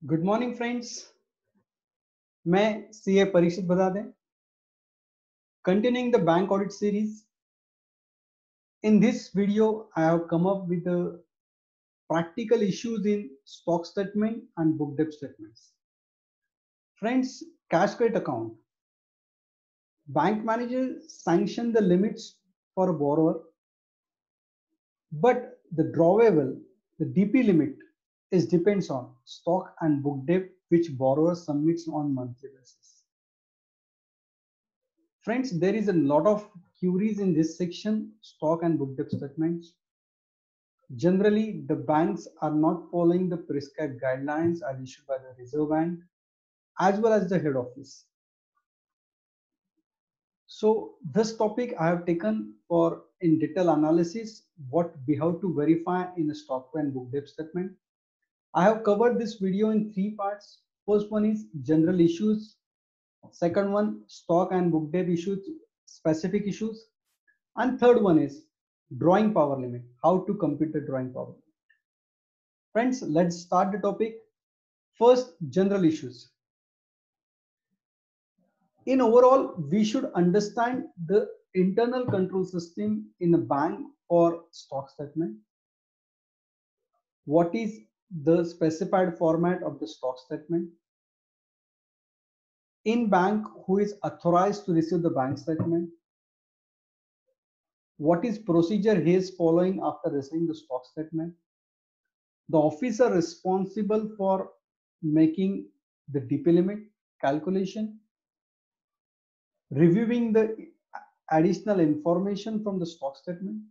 Good morning friends. मैं CA Parikshit बता दें। Continuing the bank audit series, in this video I have come up with the practical issues in stock statement and book debt statements. Friends, cash credit account, bank manager sanction the limits for a borrower, but the drawable, the DP limit, is depends on stock and book debt which borrower submits on monthly basis. Friends, there is a lot of queries in this section, stock and book debt statements. Generally, the banks are not following the prescribed guidelines as issued by the Reserve Bank as well as the head office. So this topic I have taken for in detail analysis what we have to verify in a stock and book debt statement. I have covered this video in three parts. First one is general issues. Second one, stock and book debt issues, specific issues. And third one is drawing power limit, how to compute the drawing power limit. Friends, let's start the topic. First, general issues. In overall, we should understand the internal control system in a bank for stock statement. What is the specified format of the stock statement? In bank, who is authorized to receive the bank statement? What is procedure he is following after receiving the stock statement? The officer responsible for making the DP limit calculation, reviewing the additional information from the stock statement,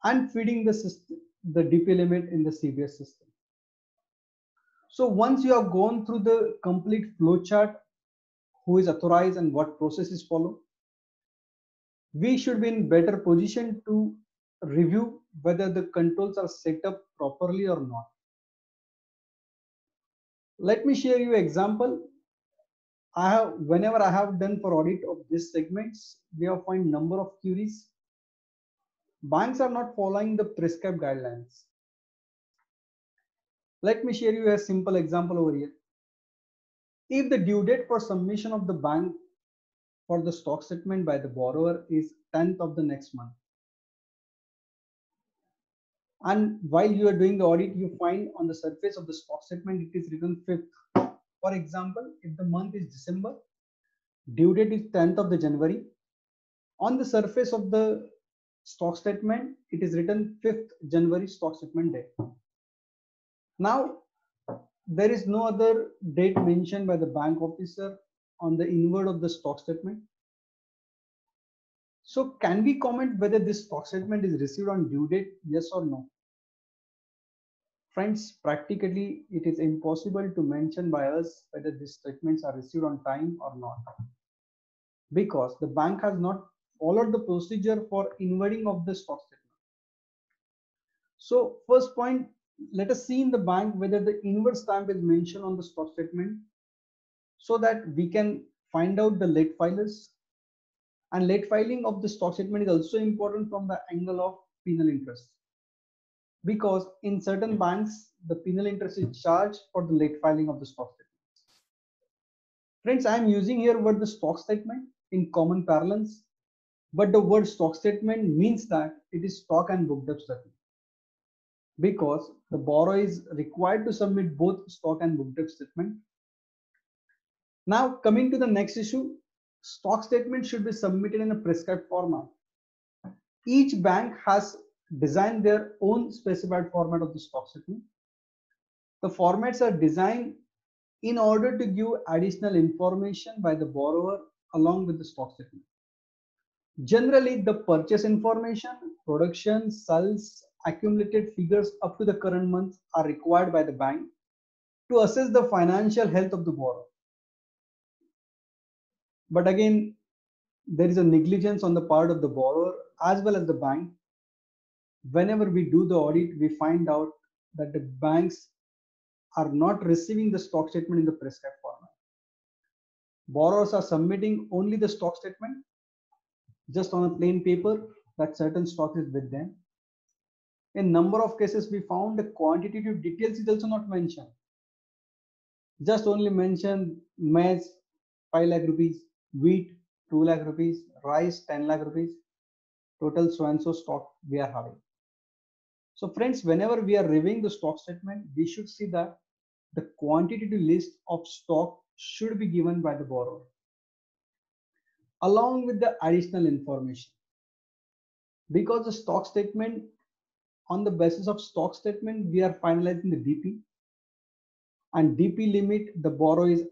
and feeding the system, the DP limit in the CBS system. So once you have gone through the complete flow chart, who is authorized and what process is followed, we should be in better position to review whether the controls are set up properly or not. Let me share you an example. Whenever I have done for audit of these segments, we have found number of queries. Banks are not following the prescribed guidelines. Let me share you a simple example over here. If the due date for submission of the bank for the stock statement by the borrower is 10th of the next month, and while you are doing the audit, you find on the surface of the stock statement it is written 5th. For example, if the month is December, due date is 10th of the January, on the surface of the stock statement it is written 5th January stock statement date. Now there is no other date mentioned by the bank officer on the inward of the stock statement. So can we comment whether this stock statement is received on due date, yes or no? Friends, practically it is impossible to mention by us whether these statements are received on time or not, because the bank has not followed the procedure for inwarding of the stock statement. So first point, let us see in the bank whether the inward stamp is mentioned on the stock statement so that we can find out the late filers. And late filing of the stock statement is also important from the angle of penal interest, because in certain banks the penal interest is charged for the late filing of the stock statement. Friends, I am using here word the stock statement in common parlance, but the word stock statement means that it is stock and book debt statement, because the borrower is required to submit both stock and book debt statement. Now coming to the next issue, stock statement should be submitted in a prescribed format. Each bank has designed their own specified format of the stock statement. The formats are designed in order to give additional information by the borrower along with the stock statement. Generally, the purchase information, production, sales, accumulated figures up to the current month are required by the bank to assess the financial health of the borrower. But again, there is a negligence on the part of the borrower as well as the bank. Whenever we do the audit, we find out that the banks are not receiving the stock statement in the prescribed format. Borrowers are submitting only the stock statement just on a plain paper that certain stock is with them. In number of cases, we found the quantitative details is also not mentioned. Just only mention maize 5 lakh rupees, wheat 2 lakh rupees, rice 10 lakh rupees, total so and so stock we are having. So friends, whenever we are reviewing the stock statement, we should see that the quantitative list of stock should be given by the borrower along with the additional information, because the stock statement, on the basis of stock statement, we are finalizing the DP, and DP limit the borrower is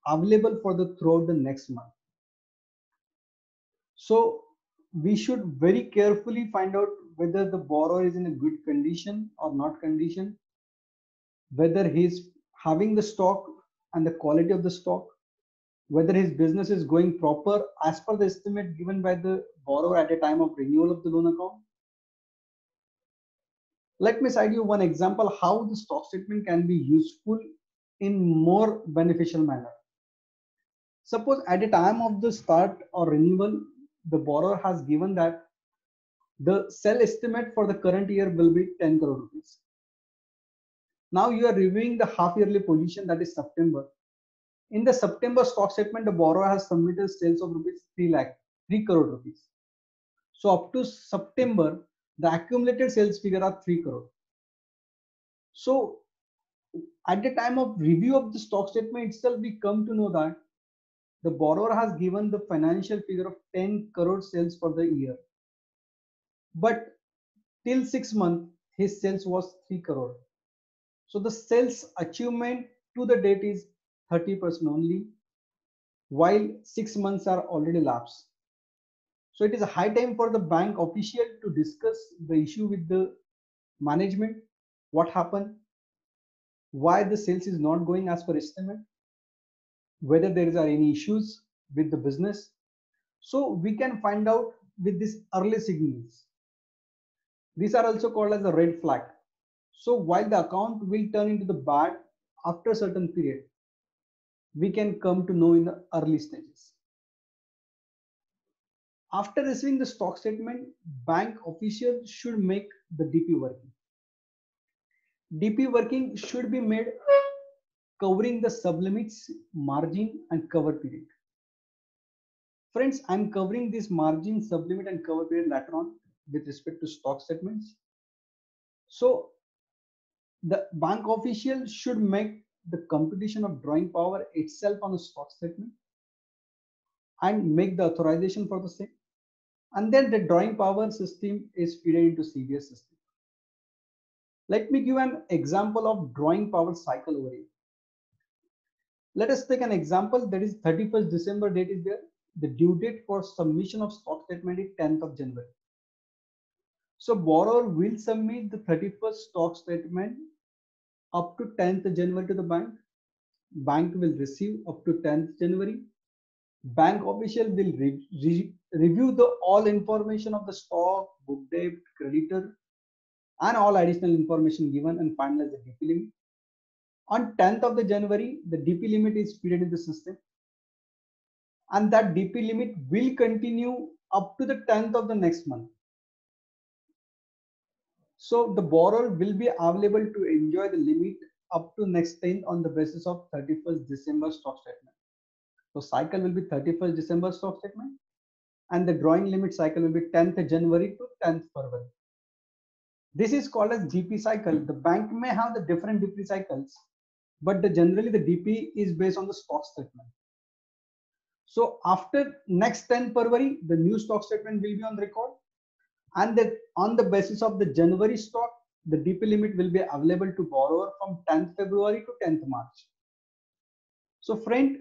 available for the throughout the next month. So we should very carefully find out whether the borrower is in a good condition or not condition, whether he's having the stock and the quality of the stock, whether his business is going proper as per the estimate given by the borrower at a time of renewal of the loan account. Let me cite you one example how the stock statement can be useful in more beneficial manner. Suppose at a time of the start or renewal, the borrower has given that the sell estimate for the current year will be 10 crore rupees. Now you are reviewing the half yearly position, that is September. In the September stock statement, the borrower has submitted sales of rupees 3 lakh, 3 crore rupees. So up to September, the accumulated sales figure are 3 crore. So at the time of review of the stock statement itself, we come to know that the borrower has given the financial figure of 10 crore sales for the year. But till 6 months, his sales was 3 crore. So the sales achievement to the date is 30% only, while 6 months are already lapsed. So it is a high time for the bank official to discuss the issue with the management. What happened? Why the sales is not going as per estimate? Whether there are any issues with the business. So we can find out with these early signals. These are also called as a red flag. So while the account will turn into the bad after a certain period, we can come to know in the early stages. After receiving the stock statement, bank officials should make the DP working. DP working should be made covering the sublimits, margin, and cover period. Friends, I'm covering this margin, sublimit, and cover period later on with respect to stock statements. So the bank official should make the computation of drawing power itself on a stock statement and make the authorization for the same. And then the drawing power system is fed into CDS system. Let me give an example of drawing power cycle over here. Let us take an example, that is 31st December date is there. The due date for submission of stock statement is 10th of January. So borrower will submit the 31st stock statement up to 10th January to the bank. Bank will receive up to 10th January. Bank official will review the all information of the stock, book debt, creditor, and all additional information given and finalize the DP limit. On 10th of the January, the DP limit is fed in the system, and that DP limit will continue up to the 10th of the next month. So the borrower will be available to enjoy the limit up to next 10th on the basis of 31st December stock statement. So cycle will be 31st December stock statement, and the drawing limit cycle will be 10th January to 10th February. This is called as DP cycle. The bank may have the different DP cycles, but generally the DP is based on the stock statement. So after next 10th February, the new stock statement will be on record, and on the basis of the January stock, the DP limit will be available to borrower from 10th February to 10th March. So friend,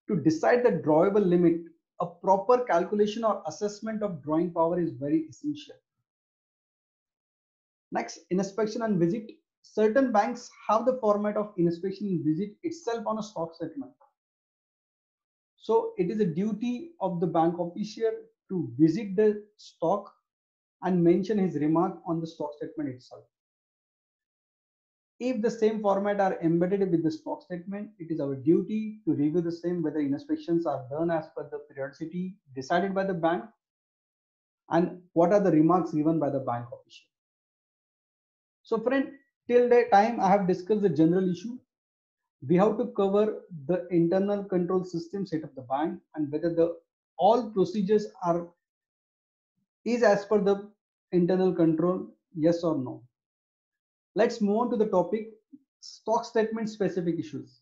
to decide the drawable limit, a proper calculation or assessment of drawing power is very essential. Next, inspection and visit. Certain banks have the format of inspection and visit itself on a stock statement. So it is a duty of the bank official to visit the stock and mention his remark on the stock statement itself. If the same format are embedded with the stock statement, it is our duty to review the same whether inspections are done as per the periodicity decided by the bank and what are the remarks given by the bank official. So friend, till the time I have discussed the general issue. We have to cover the internal control system set of the bank and whether the all procedures are is as per the internal control, yes or no. Let's move on to the topic stock statement specific issues.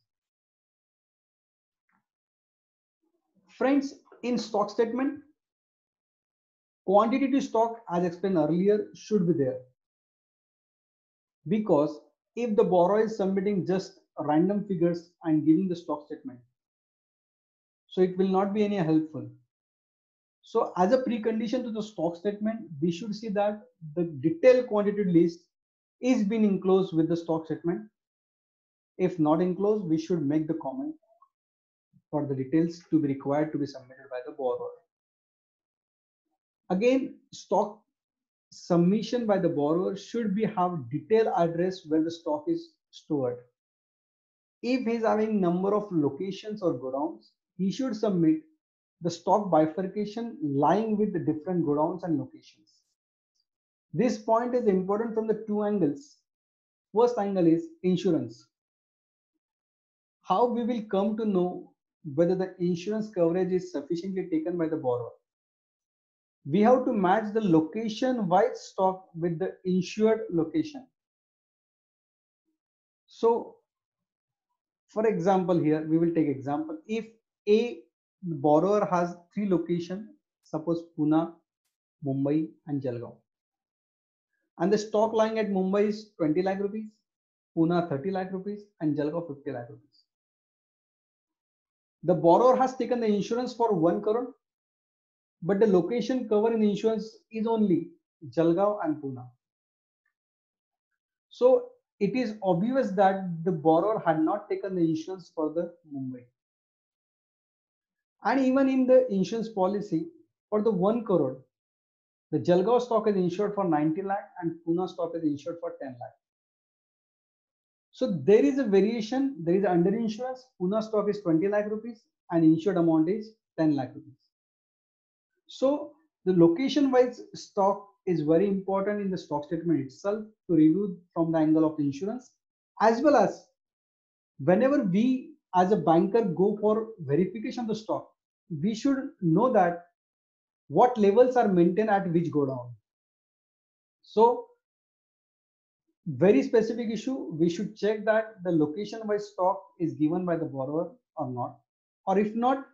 Friends, in stock statement, quantity to stock as explained earlier should be there, because if the borrower is submitting just random figures and giving the stock statement, so it will not be any helpful. So as a precondition to the stock statement, we should see that the detailed quantity list is being enclosed with the stock statement. If not enclosed, we should make the comment for the details to be required to be submitted by the borrower. Again, stock submission by the borrower should be have detailed address where the stock is stored. If he is having number of locations or godowns, he should submit the stock bifurcation lying with the different godowns and locations. This point is important from the two angles. First angle is insurance. How we will come to know whether the insurance coverage is sufficiently taken by the borrower. We have to match the location wise stock with the insured location. So for example, here we will take example. If a borrower has three locations, suppose Pune, Mumbai and Jalgaon, and the stock lying at Mumbai is 20 lakh rupees, Pune 30 lakh rupees and Jalgaon 50 lakh rupees. The borrower has taken the insurance for 1 crore, but the location cover in insurance is only Jalgaon and Pune. So it is obvious that the borrower had not taken the insurance for the Mumbai. And even in the insurance policy, for the 1 crore, the Jalgaon stock is insured for 90 lakh and Pune stock is insured for 10 lakh. So there is a variation, there is under insurance, Pune stock is 20 lakh rupees and insured amount is 10 lakh rupees. So the location wise stock is very important in the stock statement itself to review from the angle of insurance, as well as whenever we as a banker go for verification of the stock, we should know that what levels are maintained at which go down. So very specific issue, we should check that the location wise stock is given by the borrower or not, or if not,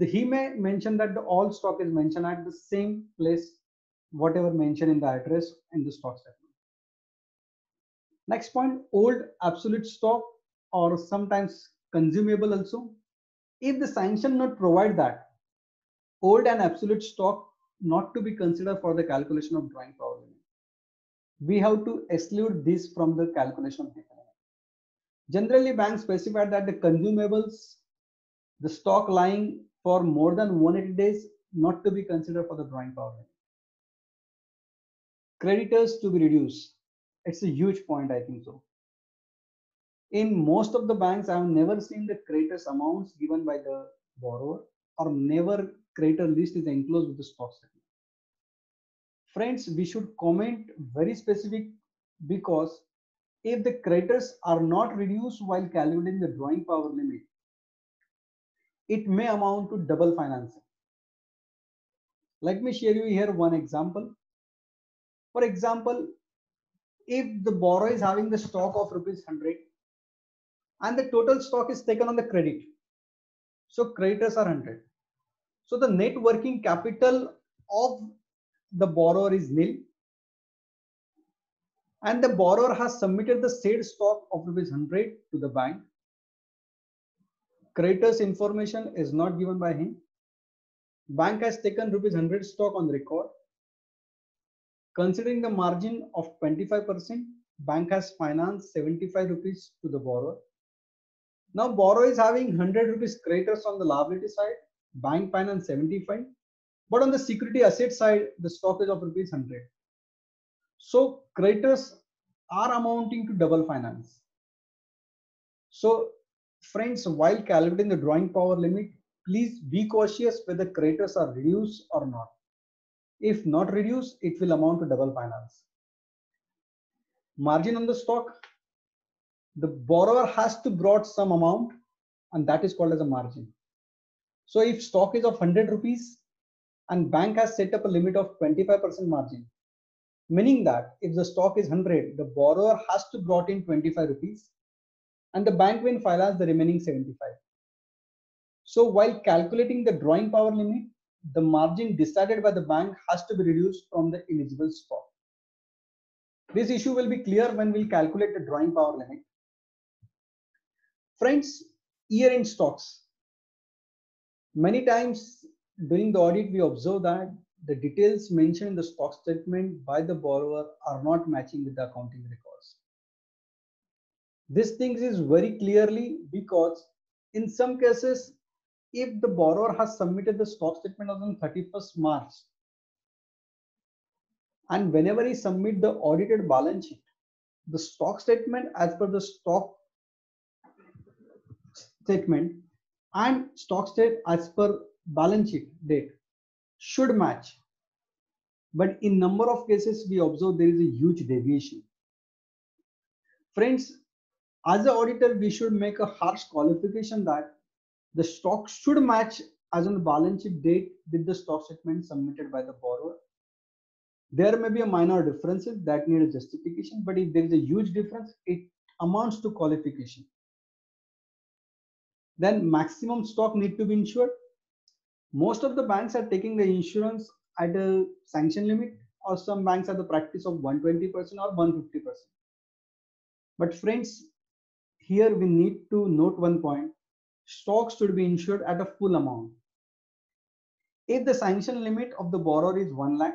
he may mention that the all stock is mentioned at the same place, whatever mentioned in the address in the stock statement. Next point, old absolute stock or sometimes consumable also. If the sanction not provide that, old and absolute stock not to be considered for the calculation of drawing power limit. We have to exclude this from the calculation of drawing. Generally, banks specify that the consumables, the stock lying for more than 180 days, not to be considered for the drawing power limit. Creditors to be reduced. It's a huge point, I think so. In most of the banks, I have never seen the creditors amounts given by the borrower, or never creditor list is enclosed with the stock statement. Friends, we should comment very specific, because if the creditors are not reduced while calculating the drawing power limit, it may amount to double financing. Let me share you here one example. For example, if the borrower is having the stock of rupees 100 and the total stock is taken on the credit, so creditors are 100. So the net working capital of the borrower is nil, and the borrower has submitted the said stock of rupees 100 to the bank. Creditor's information is not given by him. Bank has taken rupees 100 stock on record. Considering the margin of 25%, bank has financed 75 rupees to the borrower. Now borrower is having 100 rupees creditors on the liability side, bank finance 75, but on the security asset side, the stock is of rupees 100. So creditors are amounting to double finance. So friends, while calculating the drawing power limit, please be cautious whether creditors are reduced or not. If not reduced, it will amount to double finance. Margin on the stock. the borrower has to brought some amount, and that is called as a margin. So if stock is of 100 rupees and bank has set up a limit of 25% margin, meaning that if the stock is 100, the borrower has to brought in 25 rupees and the bank will finance the remaining 75. So while calculating the drawing power limit, the margin decided by the bank has to be reduced from the eligible stock. This issue will be clear when we'll calculate the drawing power limit. Friends, year-end stocks. Many times during the audit, we observe that the details mentioned in the stock statement by the borrower are not matching with the accounting records. This thing is very clearly because in some cases, if the borrower has submitted the stock statement on 31st March, and whenever he submit the audited balance sheet, the stock statement as per the stock statement and stock state as per balance sheet date should match. But in number of cases, we observe there is a huge deviation. Friends, as an auditor, we should make a harsh qualification that the stock should match as on the balance sheet date with the stock statement submitted by the borrower. There may be a minor differences that need a justification, but if there is a huge difference, it amounts to qualification. Then maximum stock need to be insured. Most of the banks are taking the insurance at a sanction limit, or some banks have the practice of 120% or 150%. But friends, here we need to note one point. Stocks should be insured at a full amount. If the sanction limit of the borrower is 1 lakh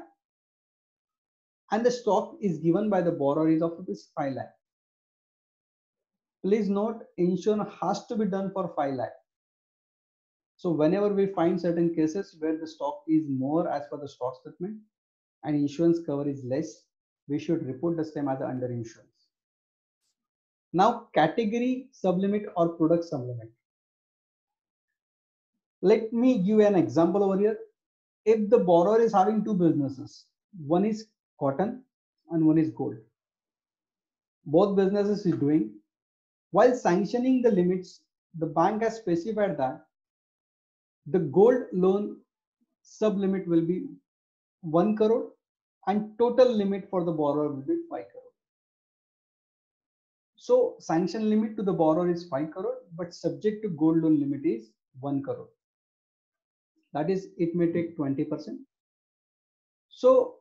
and the stock is given by the borrower is of rupees 5 lakh, please note insurance has to be done for 5 lakh. So whenever we find certain cases where the stock is more as per the stock statement and insurance cover is less, we should report the same as under insurance. Now, category sublimit or product sublimit. Let me give an example over here. If the borrower is having two businesses, one is cotton and one is gold. Both businesses is doing. While sanctioning the limits, the bank has specified that the gold loan sublimit will be 1 crore and total limit for the borrower will be 5 crore. So sanction limit to the borrower is 5 crore, but subject to gold loan limit is 1 crore. That is, it may take 20%. So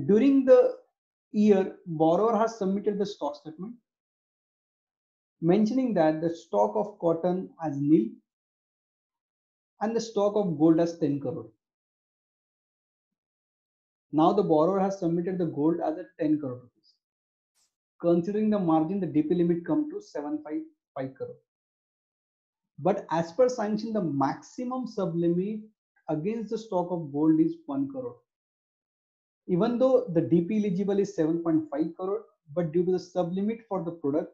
during the year, borrower has submitted the stock statement mentioning that the stock of cotton as nil and the stock of gold as 10 crore. Now the borrower has submitted the gold as a 10 crore rupees. Considering the margin, the DP limit come to 755 crore. But as per sanction, the maximum sublimit against the stock of gold is 1 crore. Even though the DP eligible is 7.5 crore, but due to the sublimit for the product,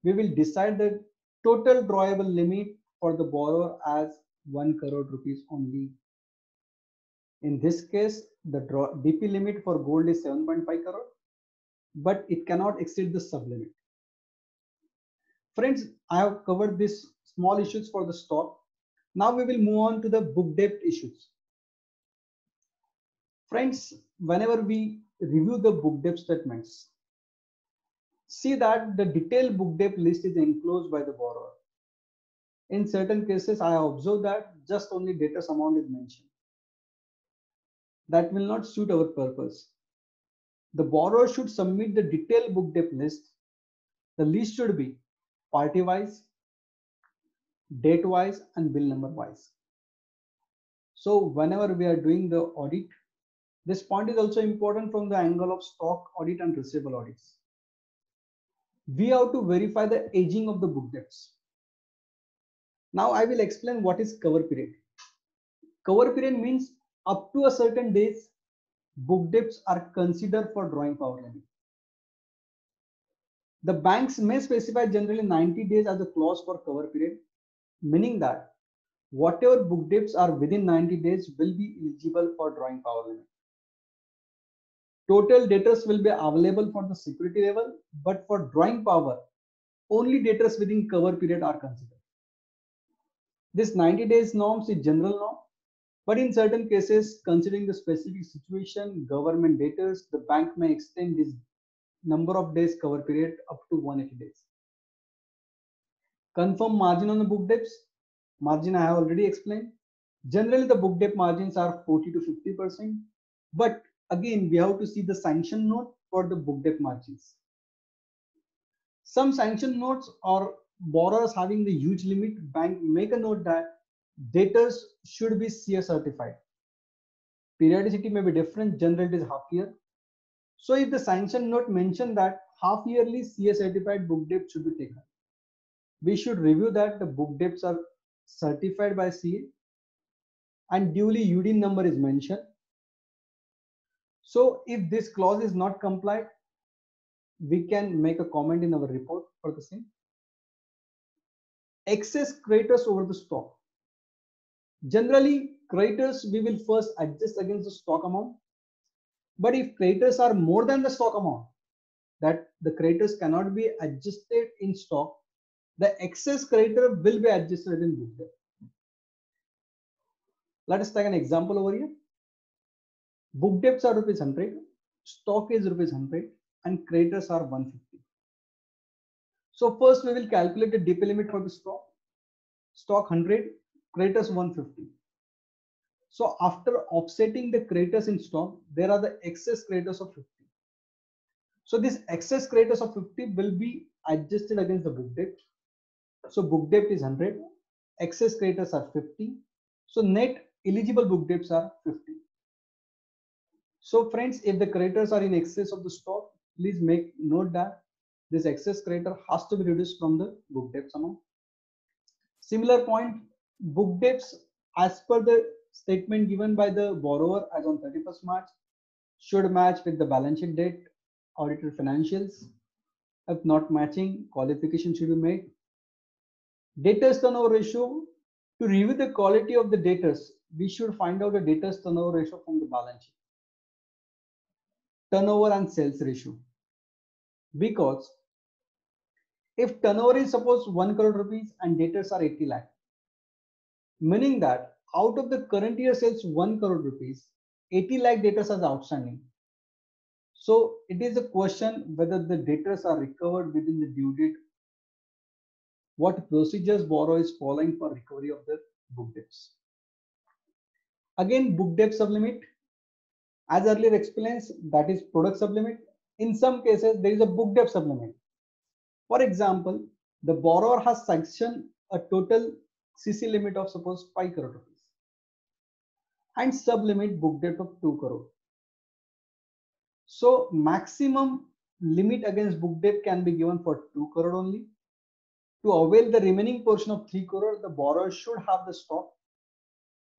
we will decide the total drawable limit for the borrower as 1 crore rupees only. In this case, the DP limit for gold is 7.5 crore, but it cannot exceed the sublimit. Friends, I have covered these small issues for the stock. Now we will move on to the book debt issues. Friends, whenever we review the book debt statements, see that the detailed book debt list is enclosed by the borrower. In certain cases, I have observed that just only debtors amount is mentioned. That will not suit our purpose. The borrower should submit the detailed book debt list. The list should be party wise, date wise, and bill number wise. So whenever we are doing the audit, this point is also important from the angle of stock audit and receivable audits. We have to verify the aging of the book debts. Now I will explain what is cover period. Cover period means up to a certain days, book debts are considered for drawing power limit. The banks may specify generally 90 days as a clause for cover period, meaning that whatever book debts are within 90 days will be eligible for drawing power limit. Total debtors will be available for the security level, but for drawing power, only debtors within cover period are considered. This 90 days norms is general norm, but in certain cases, considering the specific situation, government debtors, the bank may extend this number of days cover period up to 180 days. Confirm margin on the book debts. Margin I have already explained. Generally, the book debt margins are 40 to 50%. But again, we have to see the sanction note for the book debt margins. Some sanction notes or borrowers having the huge limit, bank make a note that debtors should be CA certified. Periodicity may be different, generally it is half year. So if the sanction note mention that half yearly CA certified book debt should be taken, we should review that the book debts are certified by CA and duly UDIN number is mentioned. So if this clause is not complied, we can make a comment in our report for the same. Excess creditors over the stock. Generally, creditors we will first adjust against the stock amount. But if creditors are more than the stock amount, that the creditors cannot be adjusted in stock, the excess creditor will be adjusted in book debt. Let us take an example over here. Book debts are rupees 100, stock is rupees 100, and creditors are 150. So first we will calculate the DP limit for the stock. Stock 100, creditors 150. So after offsetting the creditors in stock, there are the excess creditors of 50. So this excess creditors of 50 will be adjusted against the book debt. So book debt is 100, excess creditors are 50. So net eligible book debts are 50. So friends, if the creditors are in excess of the stock, please make note that this excess creditor has to be reduced from the book debts amount. Similar point, book debts as per the statement given by the borrower as on 31st March should match with the balance sheet date, audited financials. If not matching, qualification should be made. Debtors turnover ratio. To review the quality of the debtors, we should find out the debtors turnover ratio from the balance sheet. Turnover and sales ratio. Because if turnover is suppose 1 crore rupees and debtors are 80 lakh, meaning that out of the current year sales 1 crore rupees, 80 lakh debtors are outstanding. So it is a question whether the debtors are recovered within the due date. What procedures borrower is following for recovery of the book debts. Again, book debt sublimit. As earlier explained, that is product sublimit. In some cases, there is a book debt sublimit. For example, the borrower has sanctioned a total CC limit of suppose 5 crore rupees and sublimit book debt of 2 crore. So maximum limit against book debt can be given for 2 crore only. To avail the remaining portion of 3 crore, the borrower should have the stock.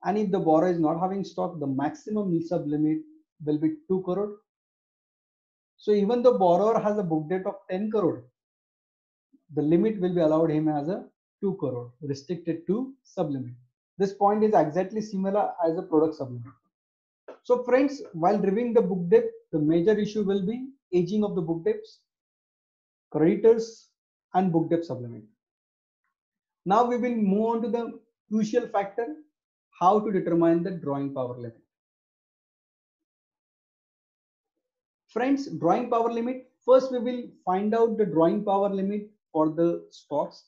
And if the borrower is not having stock, the maximum sublimit will be 2 crore. So even the borrower has a book debt of 10 crore, the limit will be allowed him as a 2 crore, restricted to sublimit. This point is exactly similar as a product sublimit. So friends, while reviewing the book debt, the major issue will be aging of the book debts, creditors, and book debt sublimit. Now we will move on to the crucial factor, how to determine the drawing power limit. Friends, drawing power limit, first we will find out the drawing power limit for the stocks.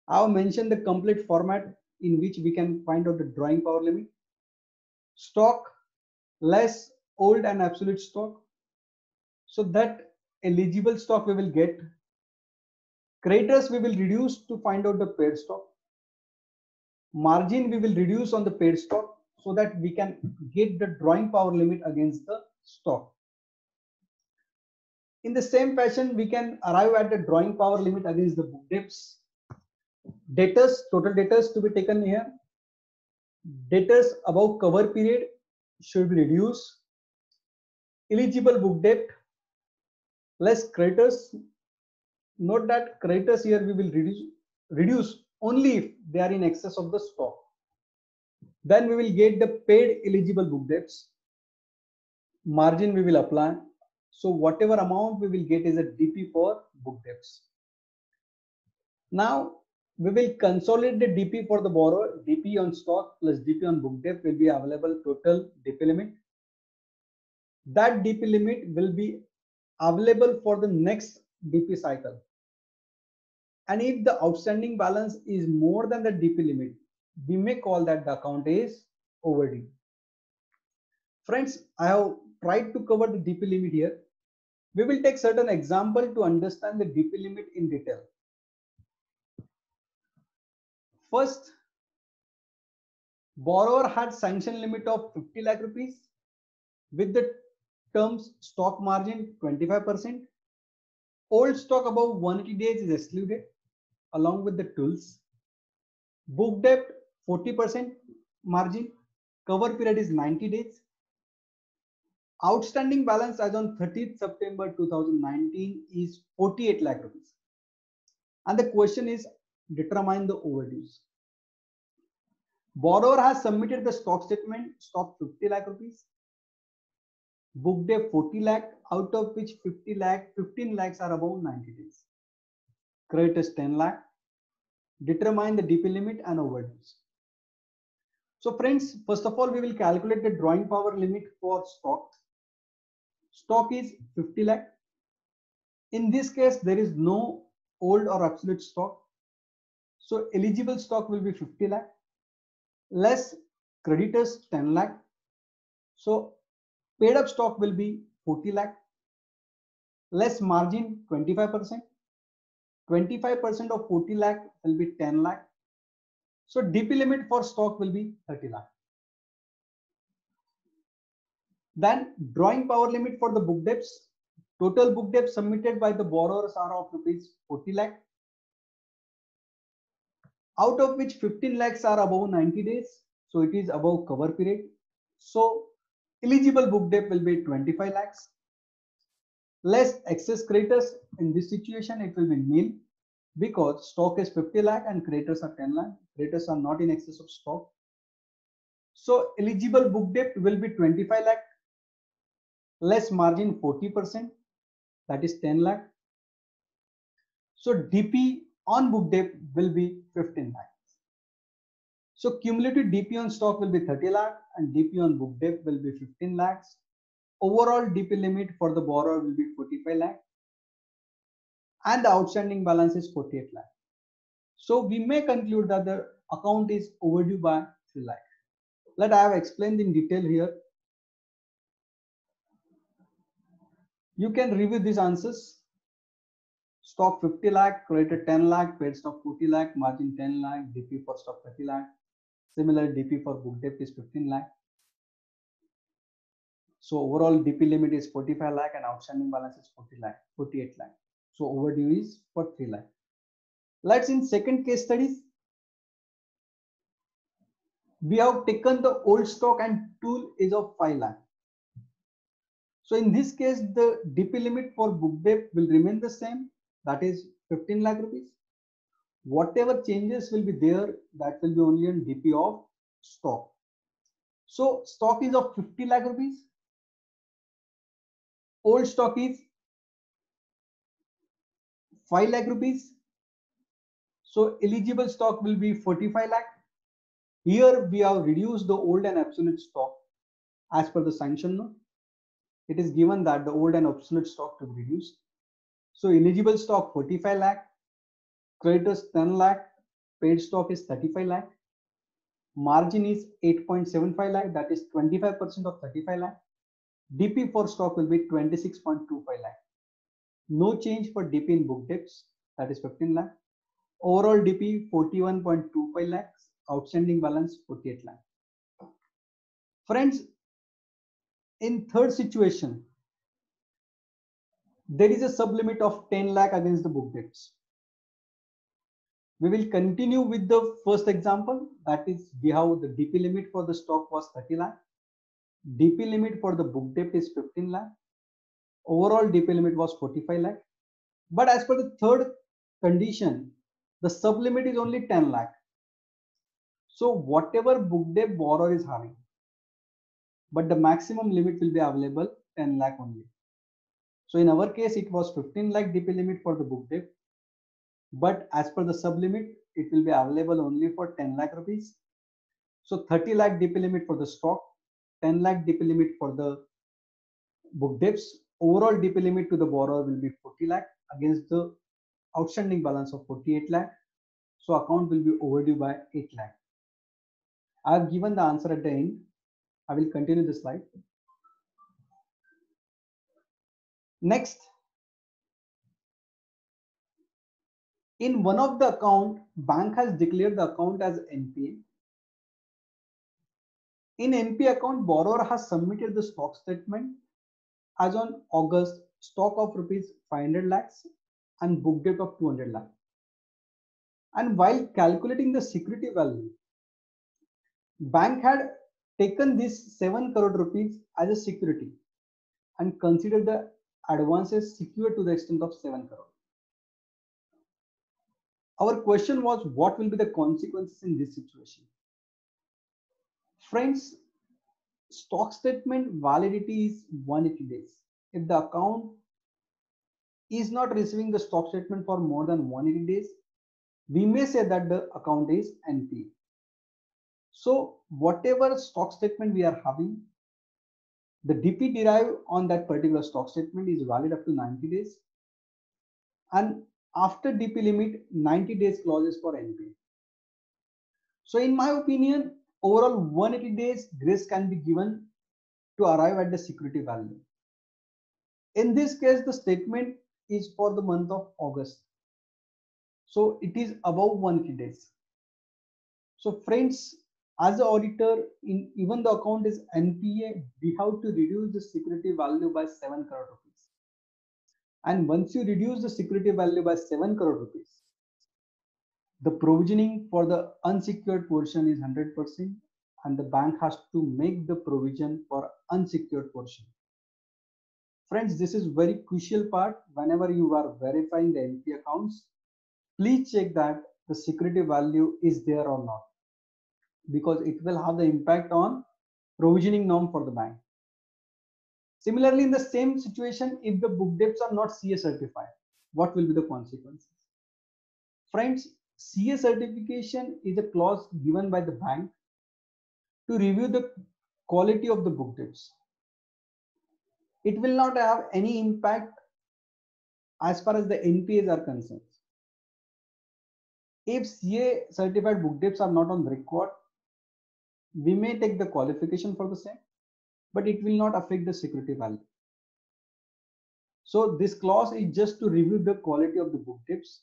I have mentioned the complete format in which we can find out the drawing power limit. Stock less old and absolute stock. So that eligible stock we will get. Creditors we will reduce to find out the paid stock. Margin we will reduce on the paid stock so that we can get the drawing power limit against the stock. In the same fashion, we can arrive at the drawing power limit against the book debts. Debtors, total debtors to be taken here. Debtors above cover period should be reduced. Eligible book debt less creditors. Note that creditors here we will reduce only if they are in excess of the stock. Then we will get the paid eligible book debts. Margin we will apply. So whatever amount we will get is a DP for book debts. Now we will consolidate the DP for the borrower. DP on stock plus DP on book debt will be available total DP limit. That DP limit will be available for the next DP cycle. And if the outstanding balance is more than the DP limit, we may call that the account is overdue. Friends, I have tried to cover the DP limit here. We will take certain example to understand the DP limit in detail. First, borrower had sanction limit of 50 lakh rupees with the terms stock margin 25%. Old stock above 180 days is excluded along with the tools. Book debt 40% margin. Cover period is 90 days. Outstanding balance as on 30th September 2019 is 48 lakh rupees. And the question is determine the overdues. Borrower has submitted the stock statement, stock 50 lakh rupees. Book debt 40 lakh, out of which 15 lakhs are above 90 days. Credit is 10 lakh. Determine the DP limit and overdues. So friends, first of all, we will calculate the drawing power limit for stock. Stock is 50 lakh. In this case, there is no old or obsolete stock. So eligible stock will be 50 lakh. Less creditors 10 lakh. So paid up stock will be 40 lakh. Less margin 25%. 25% of 40 lakh will be 10 lakh. So DP limit for stock will be 30 lakh. Then drawing power limit for the book debts. Total book debts submitted by the borrowers are of rupees 40 lakh. Out of which 15 lakhs are above 90 days. So it is above cover period. So eligible book debt will be 25 lakhs. Less excess creditors. In this situation, it will be nil because stock is 50 lakh and creditors are 10 lakh. Creditors are not in excess of stock. So eligible book debt will be 25 lakh. Less margin 40%, that is 10 lakh. So DP on book debt will be 15 lakh. So cumulative DP on stock will be 30 lakh and DP on book debt will be 15 lakhs. Overall DP limit for the borrower will be 45 lakh and the outstanding balance is 48 lakh. So we may conclude that the account is overdue by 3 lakh. Let I have explained in detail here. You can review these answers. Stock 50 lakh, credited 10 lakh, paid stock 40 lakh, margin 10 lakh, DP for stock 30 lakh. Similar DP for book debt is 15 lakh. So overall DP limit is 45 lakh and outstanding balance is 48 lakh. So overdue is for 3 lakh. Let's in second case studies. We have taken the old stock and tool is of 5 lakh. So in this case, the DP limit for book debt will remain the same, that is 15 lakh rupees. Whatever changes will be there, that will be only on DP of stock. So stock is of 50 lakh rupees. Old stock is 5 lakh rupees. So eligible stock will be 45 lakh. Here we have reduced the old and obsolete stock as per the sanction note. It is given that the old and obsolete stock to be reduced. So eligible stock 45 lakh, creditors 10 lakh, paid stock is 35 lakh. Margin is 8.75 lakh, that is 25% of 35 lakh. DP for stock will be 26.25 lakh. No change for DP in book debts, that is 15 lakh. Overall DP 41.25 lakhs, outstanding balance 48 lakh. Friends, in third situation, there is a sublimit of 10 lakh against the book debts. We will continue with the first example, that is we have the DP limit for the stock was 30 lakh. DP limit for the book debt is 15 lakh. Overall DP limit was 45 lakh. But as per the third condition, the sublimit is only 10 lakh. So whatever book debt borrower is having, but the maximum limit will be available 10 lakh only. So in our case, it was 15 lakh DP limit for the book debt. but as per the sub limit, it will be available only for 10 lakh rupees. So 30 lakh DP limit for the stock, 10 lakh DP limit for the book debts. Overall DP limit to the borrower will be 40 lakh against the outstanding balance of 48 lakh. So account will be overdue by 8 lakh. I have given the answer at the end. I will continue the slide. Next, in one of the account, bank has declared the account as NPA. In NPA account, borrower has submitted the stock statement as on August, stock of rupees 500 lakhs and book debt of 200 lakh. And while calculating the security value, bank had taken this 7 crore rupees as a security and considered the advances secured to the extent of 7 crore. Our question was, what will be the consequences in this situation? Friends, stock statement validity is 180 days. If the account is not receiving the stock statement for more than 180 days, we may say that the account is NPA. So whatever stock statement we are having, the DP derived on that particular stock statement is valid up to 90 days. And after DP limit, 90 days clauses for NPA. So in my opinion, overall 180 days grace can be given to arrive at the security value. In this case, the statement is for the month of August. So it is above 180 days. So friends, as an auditor, even the account is NPA, we have to reduce the security value by 7 crore rupees. And once you reduce the security value by 7 crore rupees, the provisioning for the unsecured portion is 100%, and the bank has to make the provision for unsecured portion. Friends, this is very crucial part. Whenever you are verifying the NPA accounts, please check that the security value is there or not, because it will have the impact on provisioning norm for the bank. Similarly, in the same situation, if the book debts are not CA certified, what will be the consequences? Friends, CA certification is a clause given by the bank to review the quality of the book debts. It will not have any impact as far as the NPAs are concerned. If CA certified book debts are not on record, we may take the qualification for the same, but it will not affect the security value. So this clause is just to review the quality of the book debts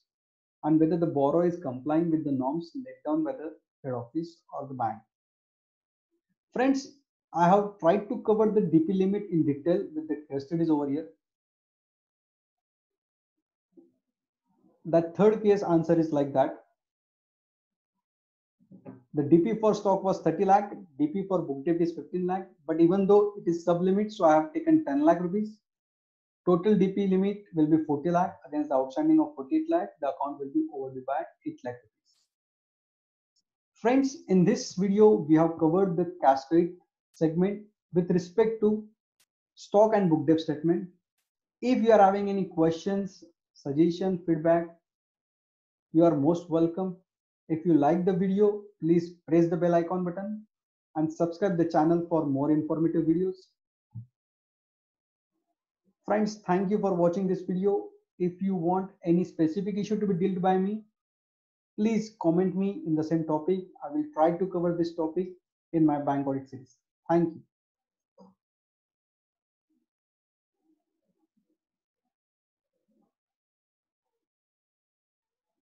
and whether the borrower is complying with the norms laid down by the head office or the bank. Friends, I have tried to cover the DP limit in detail with the case studies over here. That third case answer is like that. The DP for stock was 30 lakh, DP for book debt is 15 lakh, but even though it is sub limit, so I have taken 10 lakh rupees. Total DP limit will be 40 lakh against the outstanding of 48 lakh. The account will be overdue by 8 lakh rupees. Friends, in this video, we have covered the cash credit segment with respect to stock and book debt statement. If you are having any questions, suggestion, feedback, you are most welcome. If you like the video, please press the bell icon button and subscribe the channel for more informative videos. Friends, thank you for watching this video. If you want any specific issue to be dealt by me, please comment me in the same topic. I will try to cover this topic in my bank audit series. Thank you.